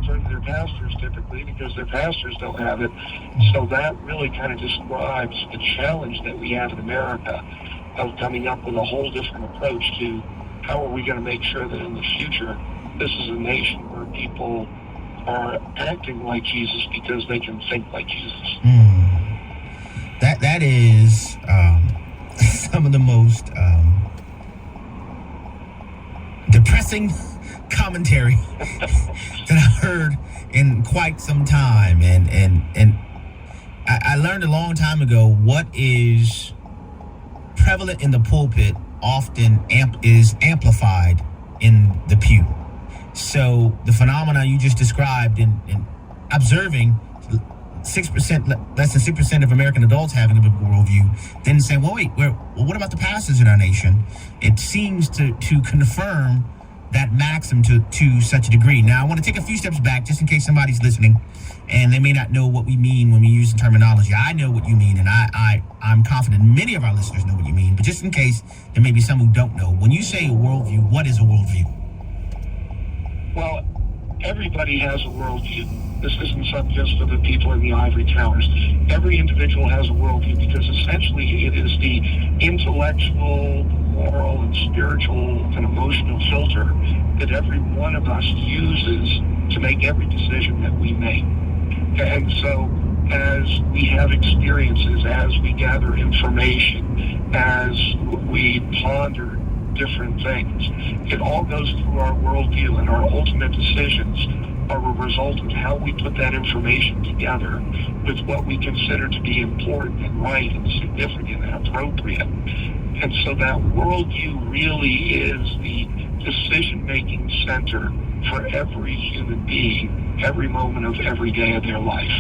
refer to their pastors typically because their pastors don't have it. So that really kind of describes the challenge that we have in America of coming up with a whole different approach to how are we going to make sure that in the future this is a nation where people are acting like Jesus because they can think like Jesus. That is some of the most depressing commentary that I've heard in quite some time, and I learned a long time ago what is prevalent in the pulpit often is amplified in the pew. So the phenomena you just described in observing 6%, less than 6% of American adults having a biblical worldview, then saying, well, what about the pastors in our nation? It seems to confirm that maxim to such a degree. Now, I want to take a few steps back just in case somebody's listening and they may not know what we mean when we use the terminology. I know what you mean, and I'm confident many of our listeners know what you mean, but just in case there may be some who don't know, when you say a worldview, what is a worldview? Well, everybody has a worldview. This isn't something just for the people in the ivory towers. Every individual has a worldview because essentially it is the intellectual, moral, and spiritual and emotional filter that every one of us uses to make every decision that we make. And so as we have experiences, as we gather information, as we ponder different things, it all goes through our worldview, and our ultimate decisions are a result of how we put that information together with what we consider to be important and right and significant and appropriate. And so that worldview really is the decision-making center for every human being, every moment of every day of their life.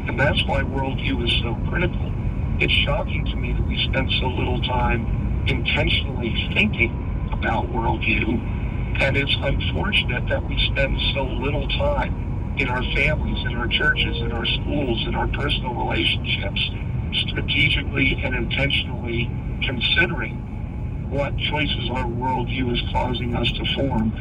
And that's why worldview is so critical. It's shocking to me that we spend so little time intentionally thinking about worldview. And it's unfortunate that we spend so little time in our families, in our churches, in our schools, in our personal relationships, strategically and intentionally considering what choices our worldview is causing us to form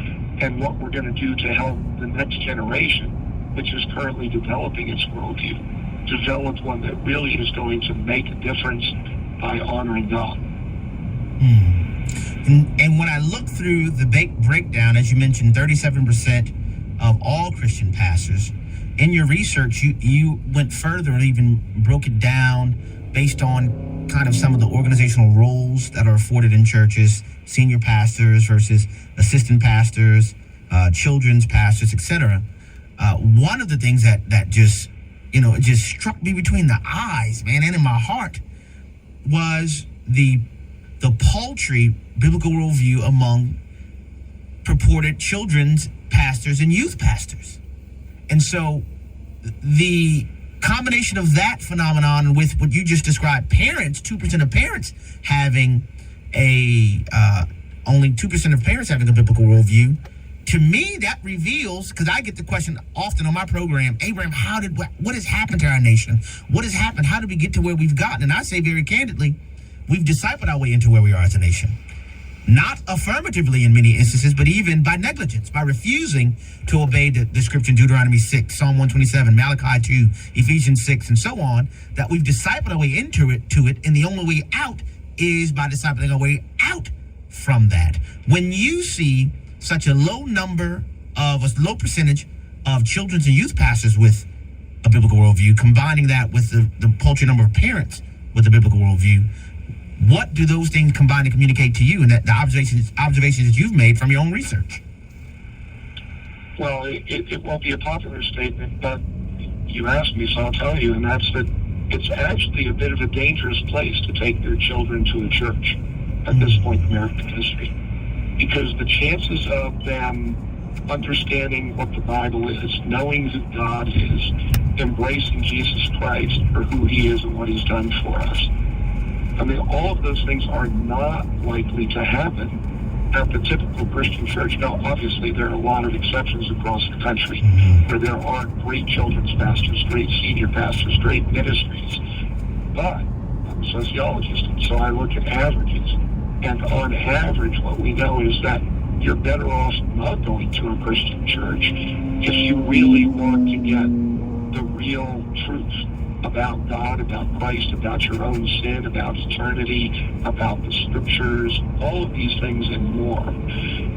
and what we're going to do to help the next generation, which is currently developing its worldview, develop one that really is going to make a difference by honoring God. And when I look through the breakdown, as you mentioned, 37% of all Christian pastors, in your research, you went further and even broke it down based on kind of some of the organizational roles that are afforded in churches, senior pastors versus assistant pastors, children's pastors, etc. One of the things that just, it just struck me between the eyes, man, and in my heart was the paltry biblical worldview among purported children's pastors and youth pastors. And so the combination of that phenomenon with what you just described, parents, 2% of parents having only 2% of parents having a biblical worldview, to me that reveals, because I get the question often on my program, Abraham, what has happened to our nation? What has happened? How did we get to where we've gotten? And I say very candidly, we've discipled our way into where we are as a nation. Not affirmatively in many instances, but even by negligence, by refusing to obey the scripture in Deuteronomy 6, Psalm 127, Malachi 2, Ephesians 6, and so on, that we've discipled our way into it, and the only way out is by discipling our way out from that. When you see such a low percentage of children's and youth pastors with a biblical worldview, combining that with the paltry number of parents with a biblical worldview, what do those things combine to communicate to you, and the observations that you've made from your own research? Well, it won't be a popular statement, but you asked me, so I'll tell you, and that's that it's actually a bit of a dangerous place to take their children to a church at this point in American history, because the chances of them understanding what the Bible is, knowing who God is, embracing Jesus Christ for who he is and what he's done for us, I mean, all of those things are not likely to happen at the typical Christian church. Now, obviously, there are a lot of exceptions across the country where there are great children's pastors, great senior pastors, great ministries. But I'm a sociologist, and so I look at averages. And on average, what we know is that you're better off not going to a Christian church if you really want to get the real truth about God, about Christ, about your own sin, about eternity, about the scriptures, all of these things and more.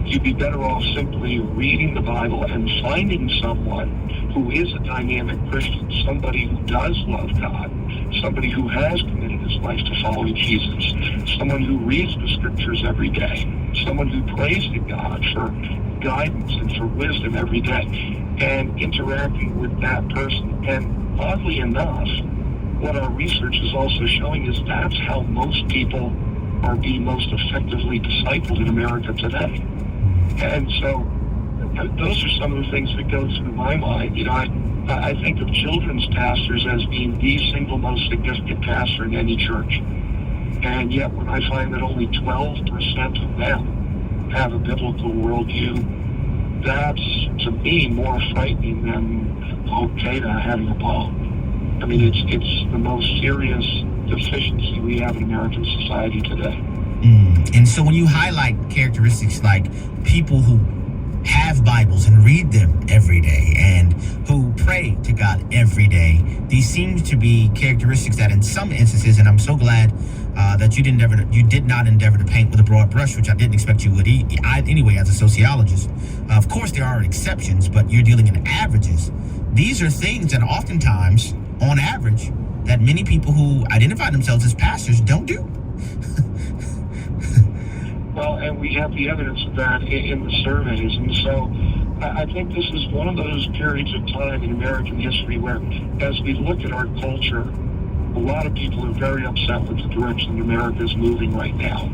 You'd be better off simply reading the Bible and finding someone who is a dynamic Christian, somebody who does love God, somebody who has committed his life to following Jesus, someone who reads the scriptures every day, someone who prays to God for guidance and for wisdom every day, and interacting with that person. And oddly enough, what our research is also showing is that's how most people are being most effectively discipled in America today. And so those are some of the things that go through my mind. I think of children's pastors as being the single most significant pastor in any church. And yet when I find that only 12% of them have a biblical worldview, that's, to me, more frightening than Al-Qaeda having a bomb. I mean, it's the most serious deficiency we have in American society today. And so when you highlight characteristics like people who have Bibles and read them every day and who pray to God every day, these seem to be characteristics that in some instances, and I'm so glad that you did not endeavor to paint with a broad brush, which I didn't expect you would anyway as a sociologist. Of course, there are exceptions, but you're dealing in averages. These are things that oftentimes, on average, that many people who identify themselves as pastors don't do. Well, and we have the evidence of that in the surveys. And so I think this is one of those periods of time in American history where, as we look at our culture, a lot of people are very upset with the direction America is moving right now.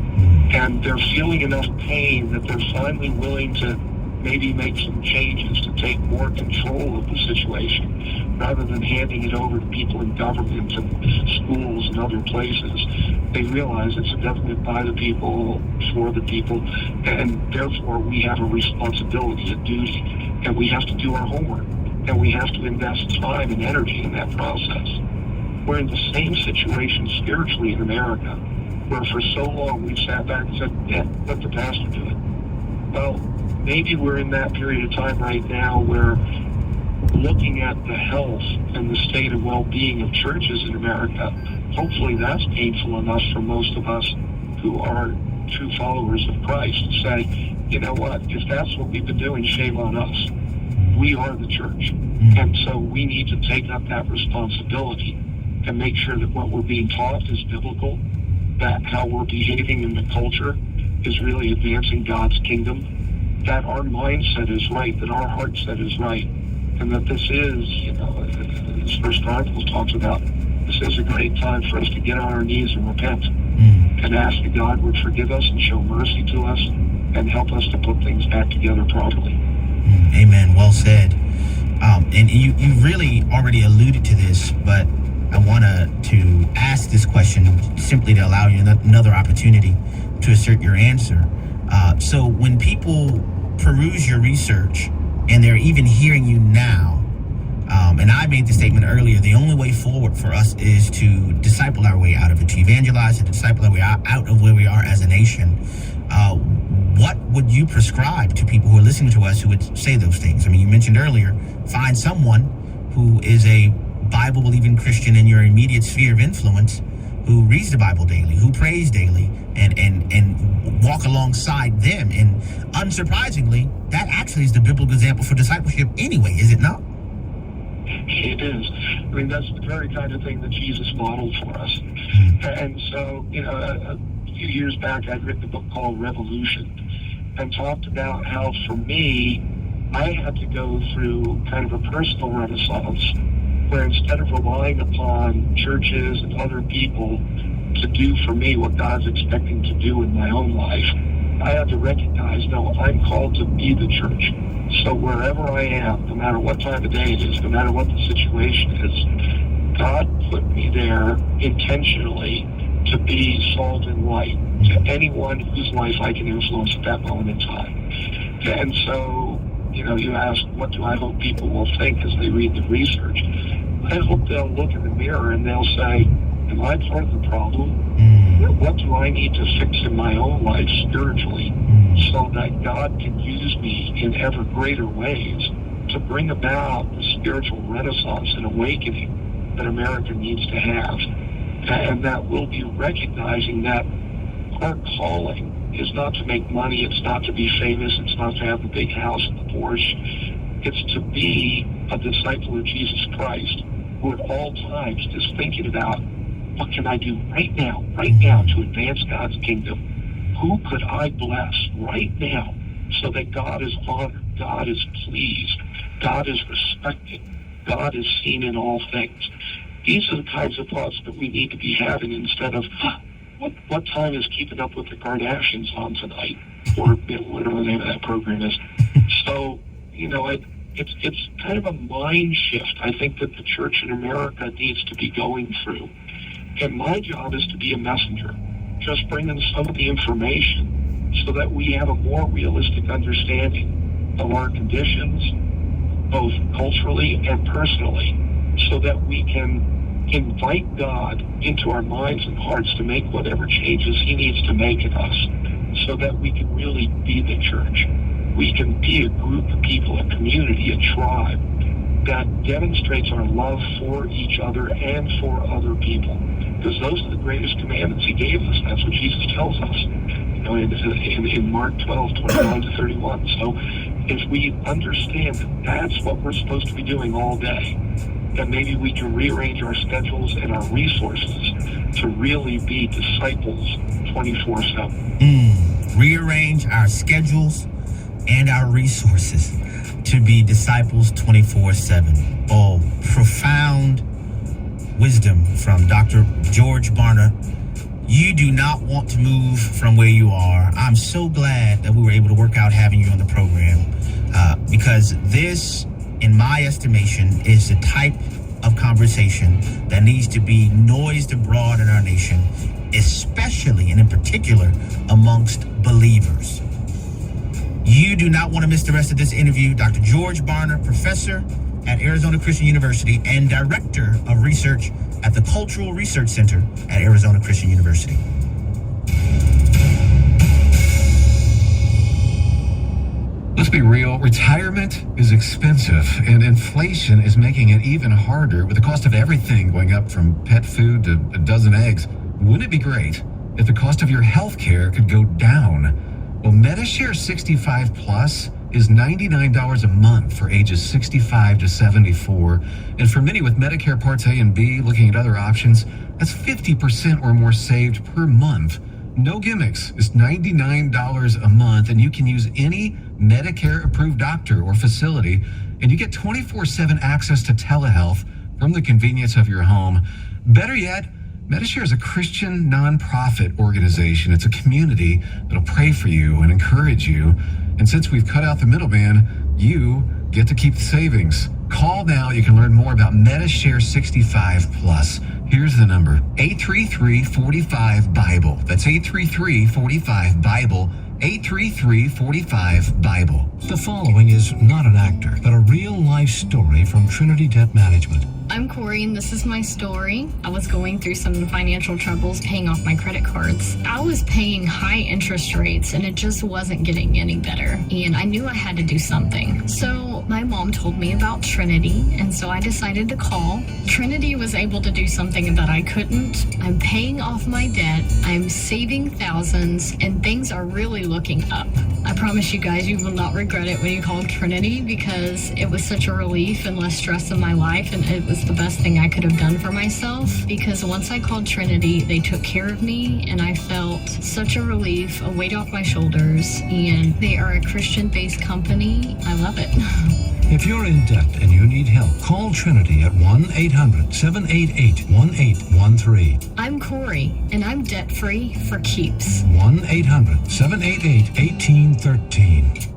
And they're feeling enough pain that they're finally willing to maybe make some changes to take more control of the situation rather than handing it over to people in government and schools and other places. They realize it's a government by the people, for the people, and therefore we have a responsibility, a duty, and we have to do our homework, and we have to invest time and energy in that process. We're in the same situation spiritually in America, where for so long we've sat back and said, yeah, let the pastor do it. Well, maybe we're in that period of time right now where looking at the health and the state of well-being of churches in America, hopefully that's painful enough for most of us who are true followers of Christ to say, you know what, if that's what we've been doing, shame on us. We are the church. And so we need to take up that responsibility and make sure that what we're being taught is biblical, that how we're behaving in the culture is really advancing God's kingdom, that our mindset is right, that our heart set is right, and that this is, as First Chronicles talks about, this is a great time for us to get on our knees and repent and ask that God would forgive us and show mercy to us and help us to put things back together properly. Amen. Well said. And you really already alluded to this, but I want to ask this question simply to allow you another opportunity to assert your answer. So when people peruse your research and they're even hearing you now, and I made the statement earlier, the only way forward for us is to disciple our way out of it, to evangelize and disciple our way out of where we are as a nation. What would you prescribe to people who are listening to us who would say those things? I mean, you mentioned earlier, find someone who is a Bible-believing Christian in your immediate sphere of influence, who reads the Bible daily, who prays daily, and walk alongside them. And unsurprisingly, that actually is the biblical example for discipleship anyway, is it not? It is. I mean, that's the very kind of thing that Jesus modeled for us. And so, a few years back, I'd written a book called Revolution and talked about how, for me, I had to go through kind of a personal renaissance where instead of relying upon churches and other people to do for me what God's expecting to do in my own life, I had to recognize, no, I'm called to be the church. So wherever I am, no matter what time of day it is, no matter what the situation is, God put me there intentionally to be salt and light to anyone whose life I can influence at that moment in time. And so, you ask, what do I hope people will think as they read the research? I hope they'll look in the mirror and they'll say, am I part of the problem? What do I need to fix in my own life spiritually so that God can use me in ever greater ways to bring about the spiritual renaissance and awakening that America needs to have. And that we'll be recognizing that our calling is not to make money, it's not to be famous, it's not to have the big house and the Porsche. It's to be a disciple of Jesus Christ who at all times is thinking about, what can I do right now to advance God's kingdom? Who could I bless right now so that God is honored, God is pleased, God is respected, God is seen in all things? These are the kinds of thoughts that we need to be having instead of, what time is Keeping Up with the Kardashians on tonight? Or whatever the name of that program is. So, it's kind of a mind shift I think that the church in America needs to be going through. And my job is to be a messenger, just bringing some of the information so that we have a more realistic understanding of our conditions, both culturally and personally, so that we can invite God into our minds and hearts to make whatever changes he needs to make in us, so that we can really be the church. We can be a group of people, a community, a tribe that demonstrates our love for each other and for other people. Because those are the greatest commandments he gave us. That's what Jesus tells us, in Mark 12, 29 to 31. So if we understand that that's what we're supposed to be doing all day, then maybe we can rearrange our schedules and our resources to really be disciples 24/7. Rearrange our schedules and our resources to be disciples 24/7. Oh, profound wisdom from Dr. George Barna. You do not want to move from where you are. I'm so glad that we were able to work out having you on the program, because this, in my estimation, is the type of conversation that needs to be noised abroad in our nation, especially and in particular amongst believers. You do not want to miss the rest of this interview. Dr. George Barna, professor at Arizona Christian University and director of research at the Cultural Research Center at Arizona Christian University. Let's be real, retirement is expensive, and inflation is making it even harder with the cost of everything going up from pet food to a dozen eggs. Wouldn't it be great if the cost of your health care could go down? Well, Medishare 65 Plus is $99 a month for ages 65 to 74. And for many with Medicare Parts A and B looking at other options, that's 50% or more saved per month. No gimmicks. It's $99 a month, and you can use any Medicare-approved doctor or facility, and you get 24/7 access to telehealth from the convenience of your home. Better yet, Medishare is a Christian nonprofit organization. It's a community that'll pray for you and encourage you. And since we've cut out the middleman, you get to keep the savings. Call now. You can learn more about Medishare 65 Plus. Here's the number, 833-45-BIBLE. That's 833-45-BIBLE, 833-45-BIBLE. The following is not an actor, but a real-life story from Trinity Debt Management. I'm Corey, and this is my story. I was going through some financial troubles paying off my credit cards. I was paying high interest rates, and it just wasn't getting any better. And I knew I had to do something. So my mom told me about Trinity, and so I decided to call. Trinity was able to do something that I couldn't. I'm paying off my debt. I'm saving thousands, and things are really looking up. I promise you guys, you will not regret it when you call Trinity, because it was such a relief and less stress in my life, and it was the best thing I could have done for myself, because once I called Trinity, they took care of me, and I felt such a relief, a weight off my shoulders, and they are a Christian-based company. I love it. If you're in debt and you need help, call Trinity at 1-800-788-1813. I'm Corey, and I'm debt-free for keeps. 1-800-788-1813.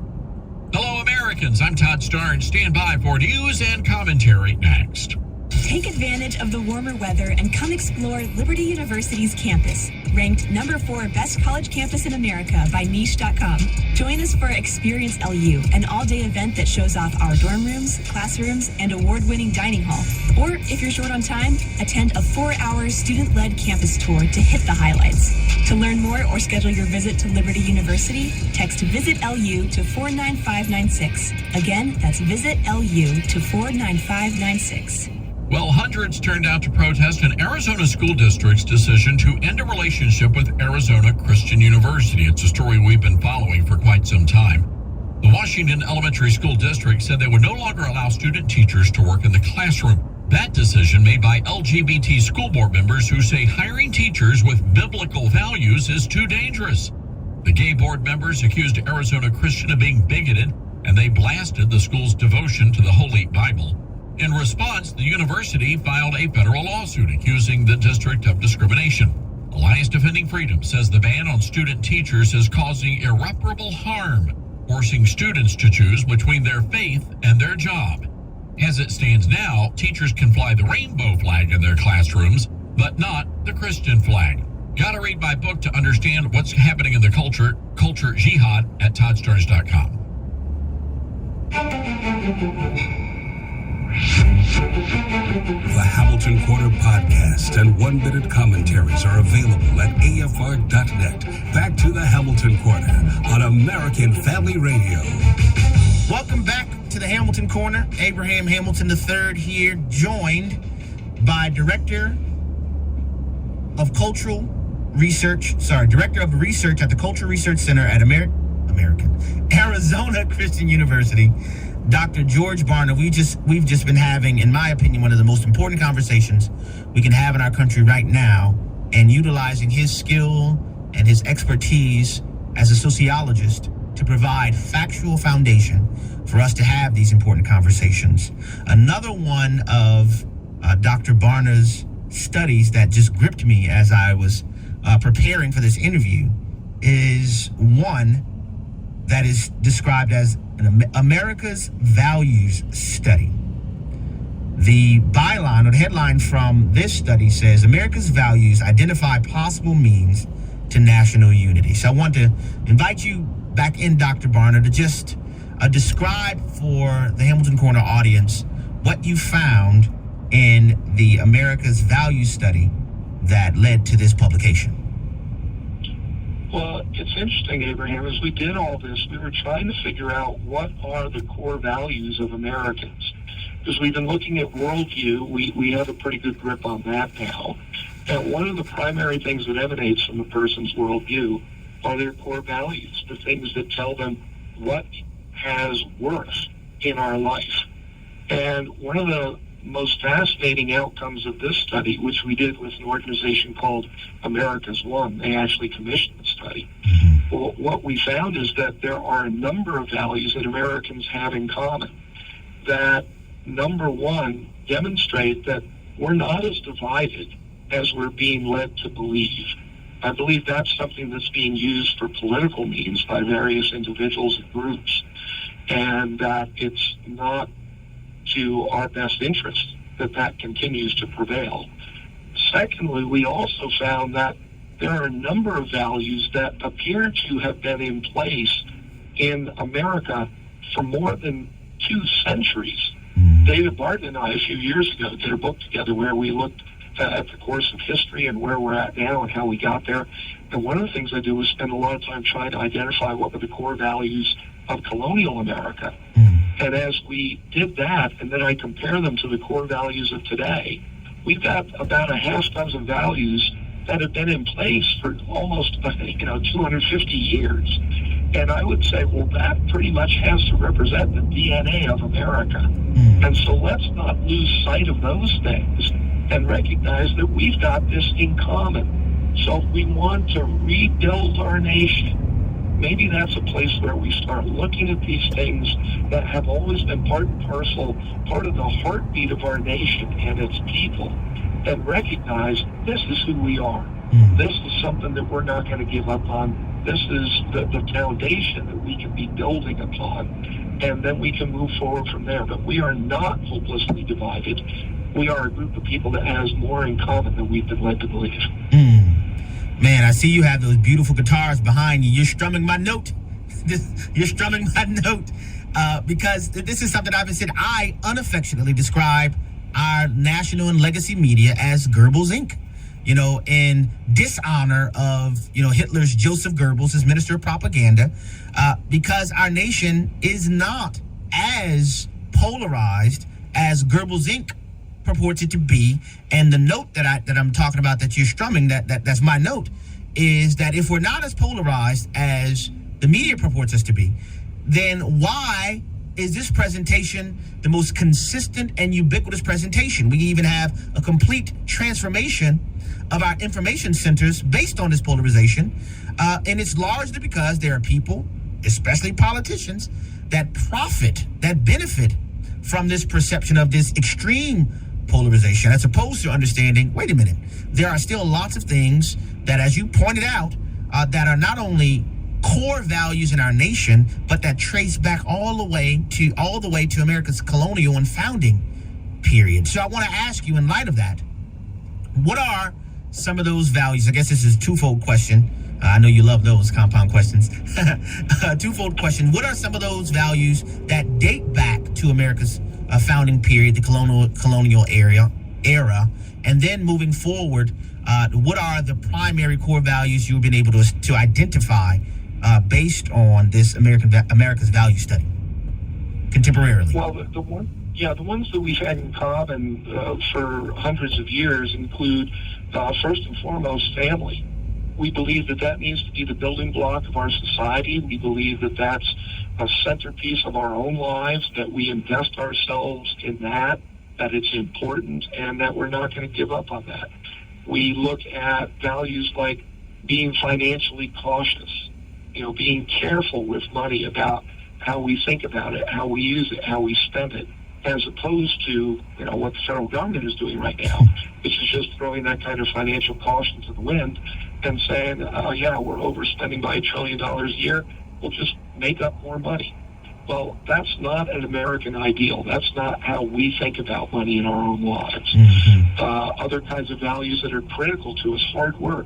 Hello, Americans. I'm Todd Starnes. Stand by for news and commentary next. Take advantage of the warmer weather and come explore Liberty University's campus. ranked number 4 best college campus in America by Niche.com. Join us for Experience LU, an all-day event that shows off our dorm rooms, classrooms, and award-winning dining hall. Or if you're short on time, attend a 4-hour student-led campus tour to hit the highlights. To learn more or schedule your visit to Liberty University, text Visit LU to 49596. Again, that's Visit LU to 49596. Well, hundreds turned out to protest an Arizona school district's decision to end a relationship with Arizona Christian University. It's a story we've been following for quite some time. The Washington Elementary School District said they would no longer allow student teachers to work in the classroom. That decision made by LGBT school board members who say hiring teachers with biblical values is too dangerous. The gay board members accused Arizona Christian of being bigoted, and they blasted the school's devotion to the Holy Bible. In response, the university filed a federal lawsuit accusing the district of discrimination. Alliance Defending Freedom says the ban on student teachers is causing irreparable harm, forcing students to choose between their faith and their job. As it stands now, teachers can fly the rainbow flag in their classrooms, but not the Christian flag. Gotta read my book to understand what's happening in the culture jihad at ToddStarnes.com. The Hamilton Corner podcast and one-minute commentaries are available at afr.net. Back to the Hamilton Corner on American Family Radio. Welcome back to the Hamilton Corner. Abraham Hamilton III here, joined by Director of Research at the Cultural Research Center at Arizona Christian University, Dr. George Barna. We've just been having, in my opinion, one of the most important conversations we can have in our country right now, and utilizing his skill and his expertise as a sociologist to provide factual foundation for us to have these important conversations. Another one of Dr. Barna's studies that just gripped me as I was preparing for this interview is one that is described as America's Values Study. The byline or the headline from this study says, America's values identify possible means to national unity. So I want to invite you back in, Dr. Barna, to just describe for the Hamilton Corner audience what you found in the America's Values Study that led to this publication. Well, it's interesting, Abraham. As we did all this, we were trying to figure out what are the core values of Americans. Because we've been looking at worldview, we have a pretty good grip on that now. And one of the primary things that emanates from a person's worldview are their core values, the things that tell them what has worth in our life. And one of the most fascinating outcomes of this study, which we did with an organization called America's One, they actually commissioned the study. Well, what we found is that there are a number of values that Americans have in common that, number one, demonstrate that we're not as divided as we're being led to believe. I believe that's something that's being used for political means by various individuals and groups, and that it's not to our best interest that continues to prevail. Secondly, we also found that there are a number of values that appear to have been in place in America for more than 2 centuries. David Barton and I, a few years ago, did a book together where we looked at the course of history and where we're at now and how we got there. And one of the things I do is spend a lot of time trying to identify what were the core values of colonial America. And as we did that, and then I compare them to the core values of today, we've got about a half dozen values that have been in place for almost 250 years. And I would say, well, that pretty much has to represent the DNA of America. And so let's not lose sight of those things and recognize that we've got this in common. So if we want to rebuild our nation, maybe that's a place where we start looking at these things that have always been part and parcel, part of the heartbeat of our nation and its people, and recognize this is who we are. This is something that we're not going to give up on. This is the foundation that we can be building upon, and then we can move forward from there. But we are not hopelessly divided. We are a group of people that has more in common than we've been led to believe. Man, I see you have those beautiful guitars behind you. You're strumming my note. You're strumming my note. Because this is something I've said. I unaffectionately describe our national and legacy media as Goebbels Inc., in dishonor of, Hitler's Joseph Goebbels, his minister of propaganda, because our nation is not as polarized as Goebbels Inc. purports it to be. And the note that I'm talking about that you're strumming, that's my note, is that if we're not as polarized as the media purports us to be, then why is this presentation the most consistent and ubiquitous presentation? We even have a complete transformation of our information centers based on this polarization. And it's largely because there are people, especially politicians, that benefit from this perception of this extreme polarization, as opposed to understanding, wait a minute, there are still lots of things that, as you pointed out, that are not only core values in our nation, but that trace back all the way to America's colonial and founding period. So I want to ask you, in light of that, what are some of those values? I guess this is a twofold question. I know you love those compound questions. Twofold question. What are some of those values that date back to America's founding period, the colonial era? And then moving forward, what are the primary core values you've been able to identify based on this America's value study contemporarily? Well, the ones that we've had in common for hundreds of years include, first and foremost, family. We believe that needs to be the building block of our society. We believe that that's a centerpiece of our own lives, that we invest ourselves in that it's important, and that we're not going to give up on that. We look at values like being financially cautious, being careful with money about how we think about it, how we use it, how we spend it, as opposed to, what the federal government is doing right now, which is just throwing that kind of financial caution to the wind and saying, oh yeah, we're overspending by $1 trillion a year, we'll just make up more money. Well, that's not an American ideal. That's not how we think about money in our own lives. Mm-hmm. Other kinds of values that are critical to us, hard work.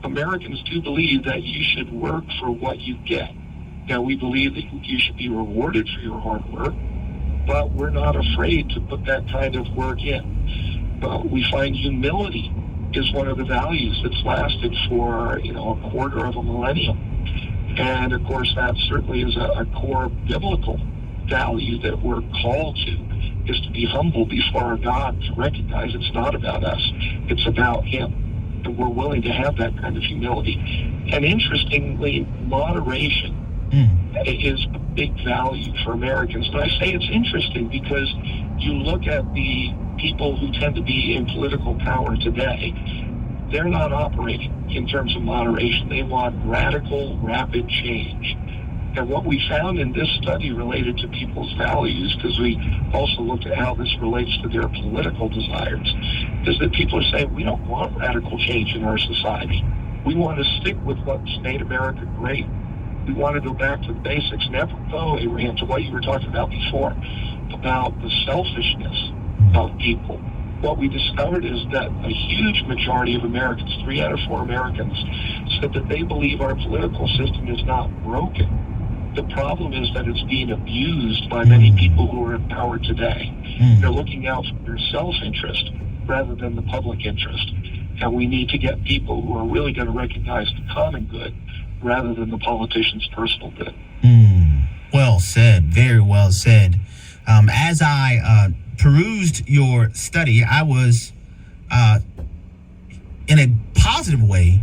Americans do believe that you should work for what you get. Now, we believe that you should be rewarded for your hard work, but we're not afraid to put that kind of work in. We find humility is one of the values that's lasted for, a quarter of a millennium. And, of course, that certainly is a core biblical value that we're called to, is to be humble before our God, to recognize it's not about us, it's about Him. And we're willing to have that kind of humility. And interestingly, moderation is a big value for Americans. And I say it's interesting because you look at the people who tend to be in political power today, they're not operating in terms of moderation. They want radical, rapid change. And what we found in this study related to people's values, because we also looked at how this relates to their political desires, is that people are saying, we don't want radical change in our society. We want to stick with what's made America great. We want to go back to the basics. Never go, Abraham, to what you were talking about before, about the selfishness of people. What we discovered is that a huge majority of Americans, 3 out of 4 Americans, said that they believe our political system is not broken. The problem is that it's being abused by many people who are in power today. They're looking out for their self-interest rather than the public interest. And we need to get people who are really going to recognize the common good rather than the politician's personal good. Well said. Very well said. As I perused your study, I was, in a positive way,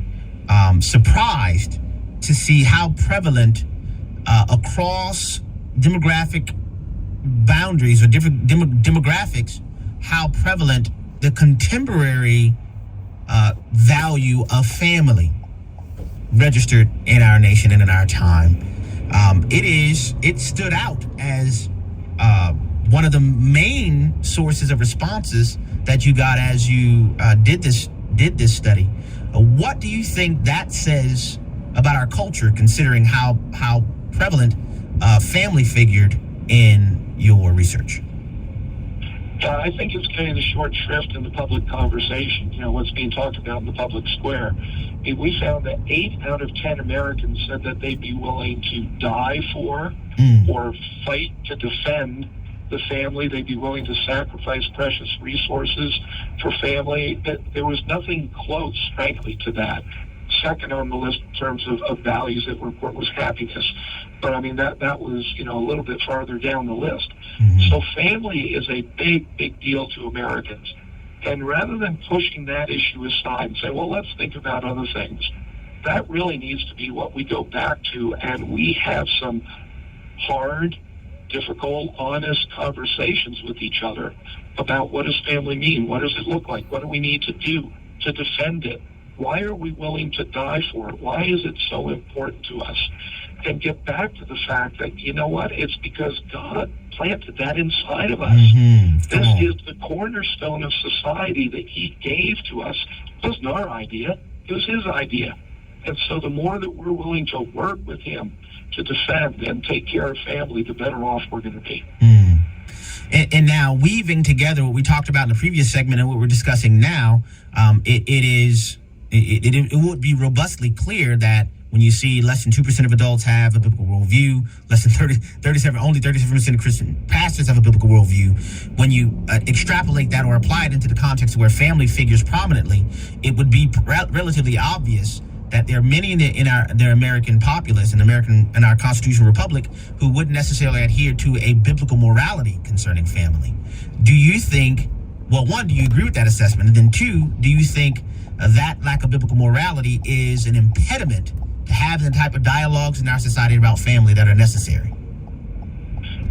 surprised to see how prevalent across demographic boundaries or different demographics, how prevalent the contemporary value of family registered in our nation and in our time. It stood out as one of the main sources of responses that you got as you did this study. What do you think that says about our culture, considering how prevalent family figured in your research? Yeah, I think it's getting the short shrift in the public conversation, what's being talked about in the public square. We found that 8 out of 10 Americans said that they'd be willing to die for or fight to defend the family. They'd be willing to sacrifice precious resources for family. There was nothing close, frankly, to that. Second on the list in terms of values that were important was happiness. But I mean, that was, a little bit farther down the list. So family is a big, big deal to Americans. And rather than pushing that issue aside and say, well, let's think about other things, that really needs to be what we go back to. And we have some hard, difficult, honest conversations with each other about what does family mean? What does it look like? What do we need to do to defend it? Why are we willing to die for it? Why is it so important to us? And get back to the fact that, it's because God planted that inside of us. This is the cornerstone of society that he gave to us. It wasn't our idea. It was his idea. And so the more that we're willing to work with him to defend and take care of family, the better off we're going to be. And now weaving together what we talked about in the previous segment and what we're discussing now, it would be robustly clear that when you see less than 2% of adults have a biblical worldview, only 37% of Christian pastors have a biblical worldview, when you extrapolate that or apply it into the context where family figures prominently, it would be relatively obvious that there are many in our American populace, in our constitutional republic, who wouldn't necessarily adhere to a biblical morality concerning family. Do you think, well, one, do you agree with that assessment? And then two, do you think that lack of biblical morality is an impediment to having the type of dialogues in our society about family that are necessary?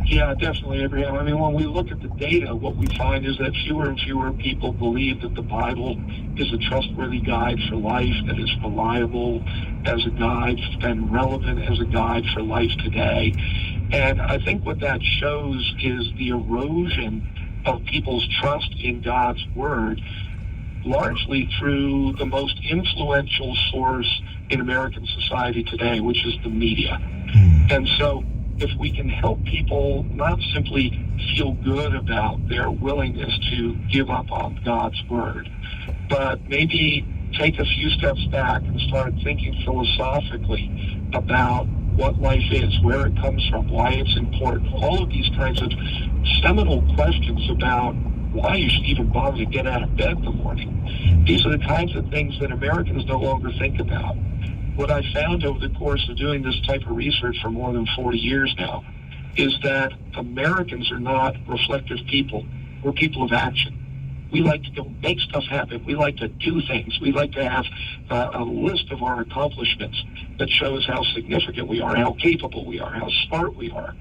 Yeah, definitely, Abraham. I mean, when we look at the data, what we find is that fewer and fewer people believe that the Bible is a trustworthy guide for life, that is reliable as a guide and relevant as a guide for life today. And I think what that shows is the erosion of people's trust in God's word, largely through the most influential source in American society today, which is the media. And so if we can help people not simply feel good about their willingness to give up on God's word, but maybe take a few steps back and start thinking philosophically about what life is, where it comes from, why it's important, all of these kinds of seminal questions about why you should even bother to get out of bed in the morning. These are the kinds of things that Americans no longer think about. What I found over the course of doing this type of research for more than 40 years now is that Americans are not reflective people. We're people of action. We like to go make stuff happen. We like to do things. We like to have a list of our accomplishments that shows how significant we are, how capable we are, how smart we are.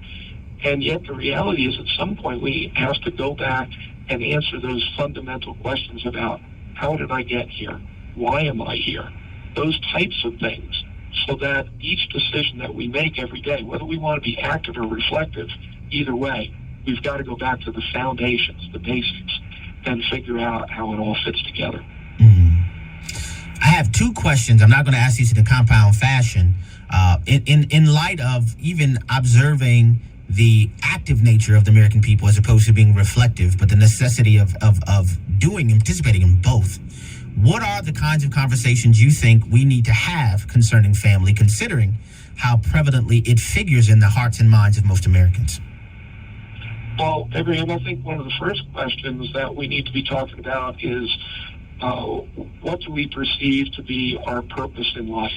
And yet the reality is at some point we have to go back and answer those fundamental questions about how did I get here? Why am I here? Those types of things, so that each decision that we make every day, whether we want to be active or reflective, either way, we've got to go back to the foundations, the basics, and figure out how it all fits together. I have two questions. I'm not going to ask these in a compound fashion. In light of even observing the active nature of the American people as opposed to being reflective, but the necessity of doing and participating in both, what are the kinds of conversations you think we need to have concerning family, considering how prevalently it figures in the hearts and minds of most Americans? Well, Abraham, I think one of the first questions that we need to be talking about is what do we perceive to be our purpose in life?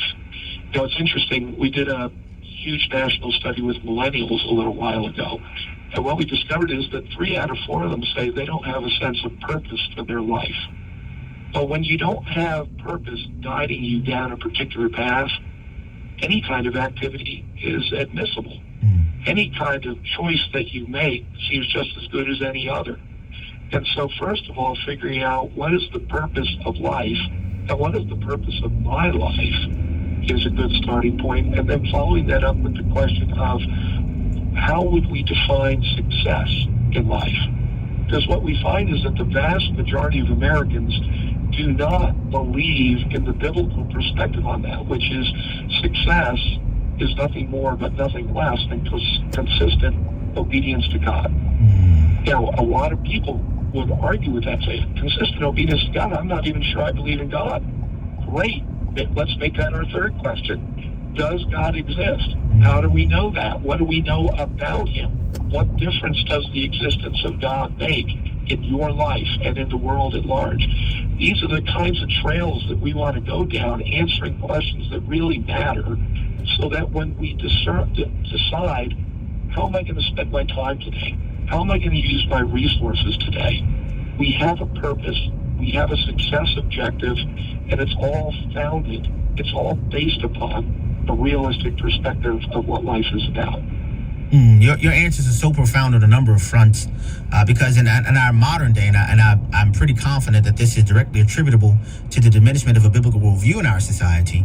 It's interesting. We did a huge national study with millennials a little while ago, and what we discovered is that 3 out of 4 of them say they don't have a sense of purpose for their life. But when you don't have purpose guiding you down a particular path, any kind of activity is admissible. Any kind of choice that you make seems just as good as any other. And so first of all, figuring out what is the purpose of life and what is the purpose of my life is a good starting point. And then following that up with the question of how would we define success in life? Because what we find is that the vast majority of Americans do not believe in the biblical perspective on that, which is success is nothing more but nothing less than consistent obedience to God. A lot of people would argue with that, say, consistent obedience to God, I'm not even sure I believe in God. Great. Let's make that our third question. Does God exist? How do we know that? What do we know about him? What difference does the existence of God make in your life and in the world at large? These are the kinds of trails that we want to go down, answering questions that really matter, so that when we decide, how am I going to spend my time today? How am I going to use my resources today? We have a purpose, we have a success objective, and it's all based upon a realistic perspective of what life is about. Your answers are so profound on a number of fronts, because in our modern day, and I'm pretty confident that this is directly attributable to the diminishment of a biblical worldview in our society,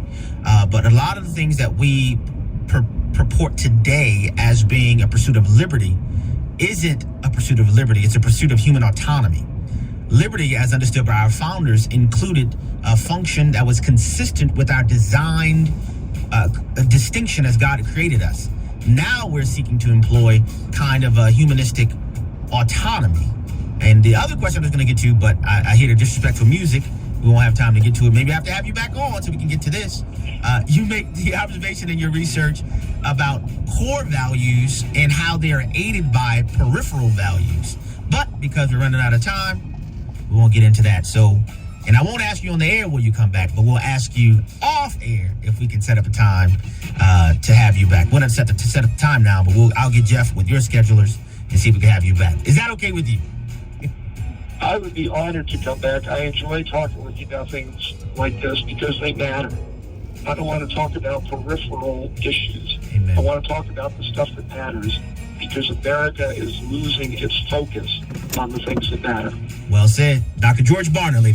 but a lot of the things that we purport today as being a pursuit of liberty isn't a pursuit of liberty. It's a pursuit of human autonomy. Liberty, as understood by our founders, included a function that was consistent with our designed distinction as God created us. Now we're seeking to employ kind of a humanistic autonomy. And the other question I was going to get to, but I hear the disrespectful music. We won't have time to get to it. Maybe I have to have you back on so we can get to this. You make the observation in your research about core values and how they are aided by peripheral values. But because we're running out of time, we won't get into that. So, and I won't ask you on the air will you come back, but we'll ask you off air if we can set up a time to have you back. We're not set up the time now, but I'll get Jeff with your schedulers and see if we can have you back. Is that okay with you? I would be honored to come back. I enjoy talking with you about things like this because they matter. I don't want to talk about peripheral issues. Amen. I want to talk about the stuff that matters, because America is losing its focus on the things that matter. Well said. Dr. George Barner, ladies.